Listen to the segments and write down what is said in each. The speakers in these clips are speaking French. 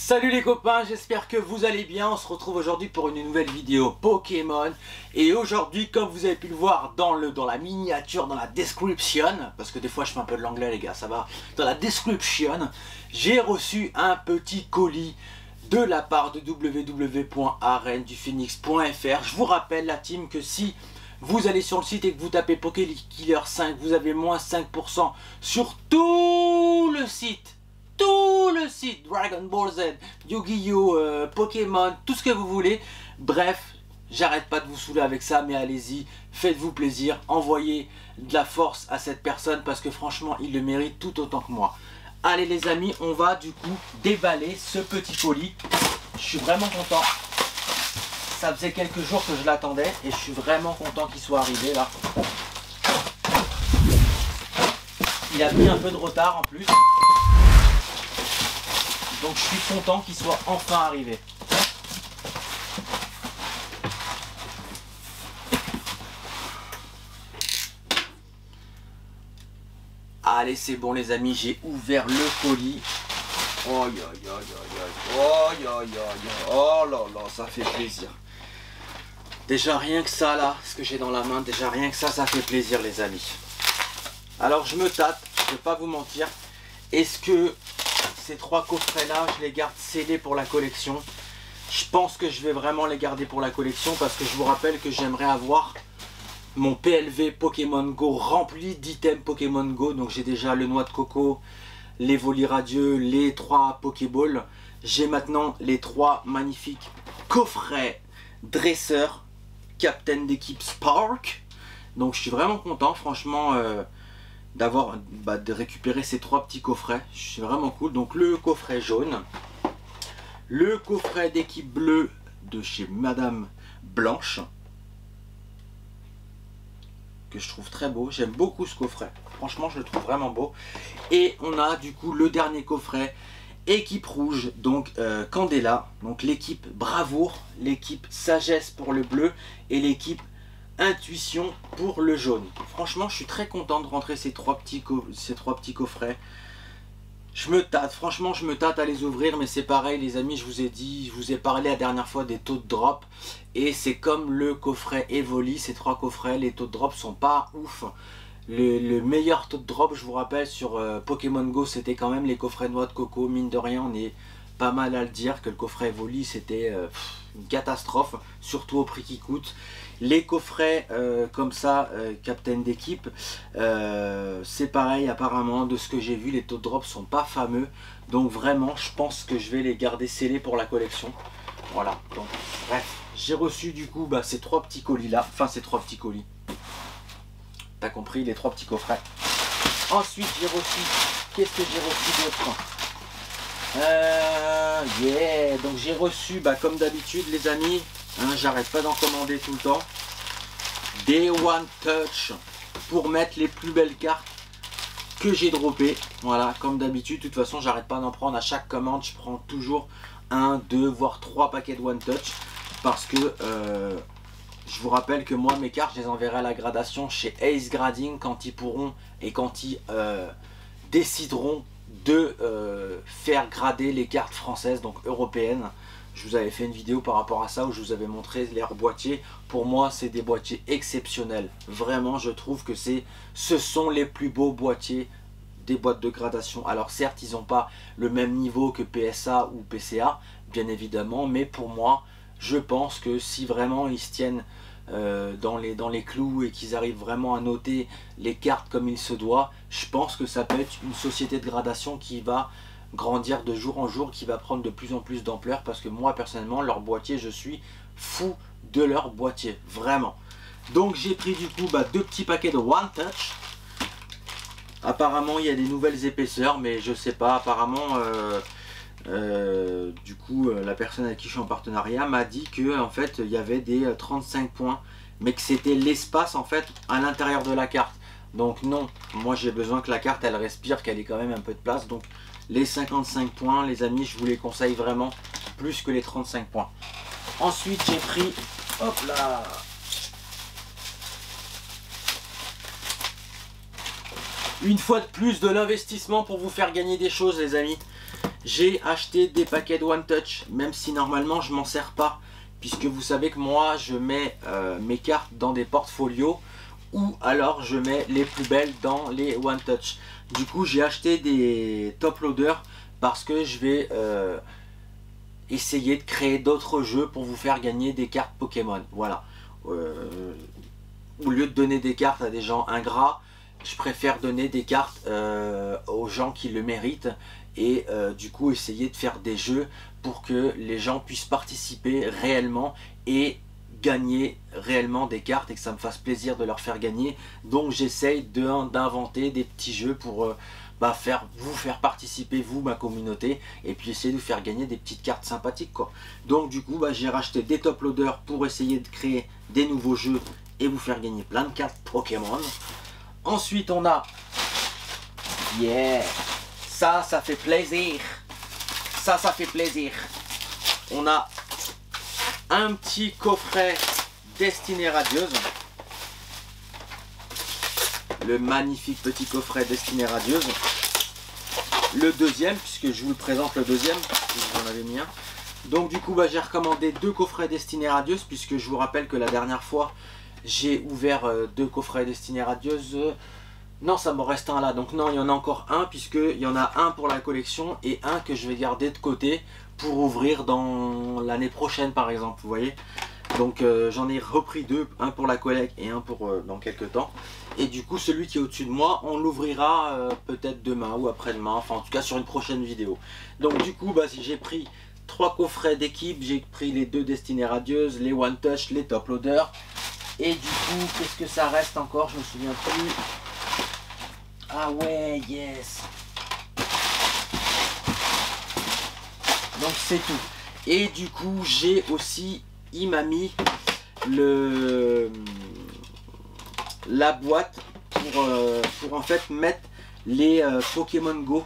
Salut les copains, j'espère que vous allez bien. On se retrouve aujourd'hui pour une nouvelle vidéo Pokémon. Et aujourd'hui, comme vous avez pu le voir dans la miniature, dans la description, parce que des fois je fais un peu de l'anglais les gars, ça va. Dans la description, j'ai reçu un petit colis de la part de www.areneduphoenix.fr. Je vous rappelle la team que si vous allez sur le site et que vous tapez Pokélkiller 5, vous avez moins 5% sur tout le site. Tout le site, Dragon Ball Z, Yu-Gi-Oh, Pokémon, tout ce que vous voulez. Bref, j'arrête pas de vous saouler avec ça, mais allez-y, faites-vous plaisir, envoyez de la force à cette personne parce que franchement, il le mérite tout autant que moi. Allez les amis, on va du coup déballer ce petit colis. Je suis vraiment content. Ça faisait quelques jours que je l'attendais et je suis vraiment content qu'il soit arrivé là. Il a pris un peu de retard en plus. Donc je suis content qu'il soit enfin arrivé. Allez, c'est bon les amis, j'ai ouvert le colis. Oh là là, ça fait plaisir. Déjà rien que ça là, ce que j'ai dans la main, déjà rien que ça fait plaisir les amis. Alors je me tâte, je ne vais pas vous mentir. Est-ce que ces trois coffrets là, je les garde scellés pour la collection? Je pense que je vais vraiment les garder pour la collection parce que je vous rappelle que j'aimerais avoir mon PLV Pokémon Go rempli d'items Pokémon Go. Donc j'ai déjà le noix de coco, les volis radieux, les 3 Pokéballs. J'ai maintenant les 3 magnifiques coffrets dresseurs Captain d'équipe Spark. Donc je suis vraiment content franchement de récupérer ces 3 petits coffrets. Je suis vraiment cool. Donc le coffret jaune, le coffret d'équipe bleue de chez Madame Blanche, que je trouve très beau. J'aime beaucoup ce coffret, franchement je le trouve vraiment beau. Et on a du coup le dernier coffret équipe rouge, donc Candela, donc l'équipe Bravoure, l'équipe Sagesse pour le bleu et l'équipe Intuition pour le jaune. Franchement je suis très content de rentrer ces trois petits coffrets. Je me tâte, franchement je me tâte à les ouvrir, mais c'est pareil les amis, je vous ai parlé la dernière fois des taux de drop et c'est comme le coffret Evoli, ces 3 coffrets, les taux de drop sont pas ouf. Le meilleur taux de drop, je vous rappelle, sur Pokémon Go, c'était quand même les coffrets noix de coco. Mine de rien, on est pas mal à le dire que le coffret Evoli c'était une catastrophe, surtout au prix qu'il coûte. Les coffrets comme ça, Captain d'équipe, c'est pareil apparemment, de ce que j'ai vu, les taux de drop sont pas fameux. Donc vraiment, je pense que je vais les garder scellés pour la collection. Voilà, donc bref, j'ai reçu du coup ces 3 petits colis là, enfin ces 3 petits colis. T'as compris, les 3 petits coffrets. Ensuite, j'ai reçu, qu'est-ce que j'ai reçu d'autre? Donc j'ai reçu, comme d'habitude les amis, hein, j'arrête pas d'en commander tout le temps, des One Touch pour mettre les plus belles cartes que j'ai droppées. Voilà, comme d'habitude, de toute façon j'arrête pas d'en prendre à chaque commande, je prends toujours 1, 2, voire 3 paquets de One Touch parce que je vous rappelle que moi mes cartes je les enverrai à la gradation chez Ace Grading quand ils pourront et quand ils décideront de faire grader les cartes françaises, donc européennes. Je vous avais fait une vidéo par rapport à ça où je vous avais montré leurs boîtiers. Pour moi c'est des boîtiers exceptionnels, vraiment je trouve que ce sont les plus beaux boîtiers des boîtes de gradation. Alors certes ils n'ont pas le même niveau que PSA ou PCA bien évidemment, mais pour moi je pense que si vraiment ils se tiennent dans les clous et qu'ils arrivent vraiment à noter les cartes comme il se doit, je pense que ça peut être une société de gradation qui va grandir de jour en jour, qui va prendre de plus en plus d'ampleur, parce que moi personnellement leur boîtier, je suis fou de leur boîtier, vraiment. Donc j'ai pris du coup 2 petits paquets de One Touch. Apparemment il y a des nouvelles épaisseurs, mais je sais pas, apparemment du coup la personne avec qui je suis en partenariat m'a dit que en fait il y avait des 35 points, mais que c'était l'espace en fait à l'intérieur de la carte. Donc non, moi j'ai besoin que la carte elle respire, qu'elle ait quand même un peu de place. Donc les 55 points les amis, je vous les conseille vraiment plus que les 35 points. Ensuite j'ai pris, hop là, une fois de plus de l'investissement pour vous faire gagner des choses les amis. J'ai acheté des paquets de One Touch, même si normalement je m'en sers pas, puisque vous savez que moi je mets mes cartes dans des portfolios, ou alors je mets les plus belles dans les One Touch. Du coup j'ai acheté des top loaders parce que je vais essayer de créer d'autres jeux pour vous faire gagner des cartes Pokémon. Voilà. Au lieu de donner des cartes à des gens ingrats, je préfère donner des cartes aux gens qui le méritent, et du coup essayer de faire des jeux pour que les gens puissent participer réellement et gagner réellement des cartes, et que ça me fasse plaisir de leur faire gagner. Donc j'essaye d'inventer des petits jeux pour vous faire participer, vous, ma communauté, et puis essayer de vous faire gagner des petites cartes sympathiques, quoi. Donc du coup j'ai racheté des top loaders pour essayer de créer des nouveaux jeux et vous faire gagner plein de cartes Pokémon. Ensuite on a, yeah, ça fait plaisir, ça fait plaisir. On a un petit coffret Destinée Radieuse, le magnifique petit coffret Destinée Radieuse, le deuxième, puisque je vous le présente le deuxième, vous en avez mis un. Donc du coup j'ai recommandé 2 coffrets Destinée Radieuse, puisque je vous rappelle que la dernière fois j'ai ouvert 2 coffrets Destinée Radieuse. Non, ça me reste un là, donc non, il y en a encore un, puisqu'il y en a un pour la collection et un que je vais garder de côté pour ouvrir dans l'année prochaine par exemple, vous voyez. Donc j'en ai repris 2, un pour la collecte et un pour dans quelques temps. Et du coup celui qui est au-dessus de moi, on l'ouvrira peut-être demain ou après-demain, enfin en tout cas sur une prochaine vidéo. Donc du coup j'ai pris 3 coffrets d'équipe, j'ai pris les 2 Destinées Radieuses, les One Touch, les top loaders. Et du coup qu'est-ce que ça reste encore, je me souviens plus. Ah ouais, yes. Donc c'est tout. Et du coup j'ai aussi, il m'a mis la boîte pour en fait mettre les Pokémon Go.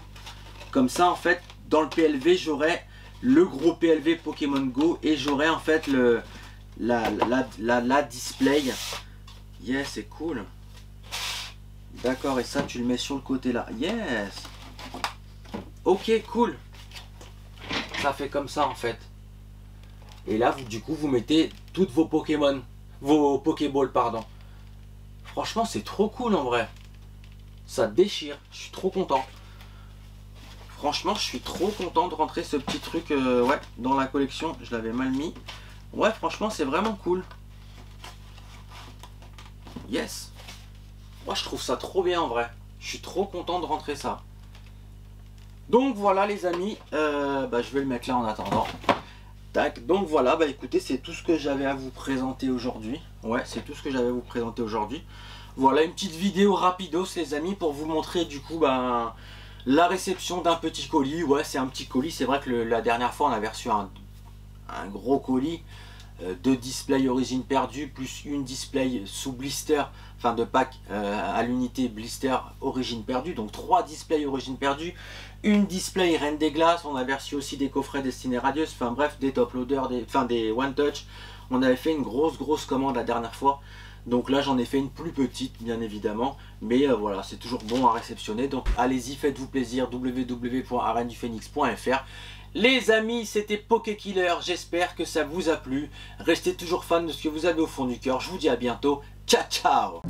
Comme ça en fait dans le PLV j'aurai le gros PLV Pokémon Go et j'aurai en fait la display. Yes, c'est cool. D'accord, et ça tu le mets sur le côté là. Yes. Ok, cool. Ça fait comme ça en fait. Et là du coup vous mettez toutes vos Pokémon, vos Pokéballs pardon. Franchement c'est trop cool en vrai. Ça déchire, je suis trop content. Franchement je suis trop content de rentrer ce petit truc ouais, dans la collection. Je l'avais mal mis. Ouais, franchement c'est vraiment cool. Yes. Moi je trouve ça trop bien en vrai. Je suis trop content de rentrer ça. Donc voilà les amis, je vais le mettre là en attendant. Tac, donc voilà, écoutez, c'est tout ce que j'avais à vous présenter aujourd'hui. Ouais, c'est tout ce que j'avais à vous présenter aujourd'hui. Voilà une petite vidéo rapidos les amis pour vous montrer du coup la réception d'un petit colis. Ouais, c'est un petit colis, c'est vrai que la dernière fois on avait reçu un gros colis. 2 displays origine perdue plus une display sous blister, enfin de pack à l'unité blister origine perdue, donc 3 displays origine perdue, une display Reine des Glaces. On avait reçu aussi des coffrets Destinée Radieuse, enfin bref, des top loaders, des One Touch. On avait fait une grosse commande la dernière fois, donc là j'en ai fait une plus petite bien évidemment, mais voilà, c'est toujours bon à réceptionner, donc allez-y, faites-vous plaisir, www.areneduphoenix.fr. Les amis, c'était Pokékiller, j'espère que ça vous a plu. Restez toujours fan de ce que vous avez au fond du cœur. Je vous dis à bientôt. Ciao, ciao!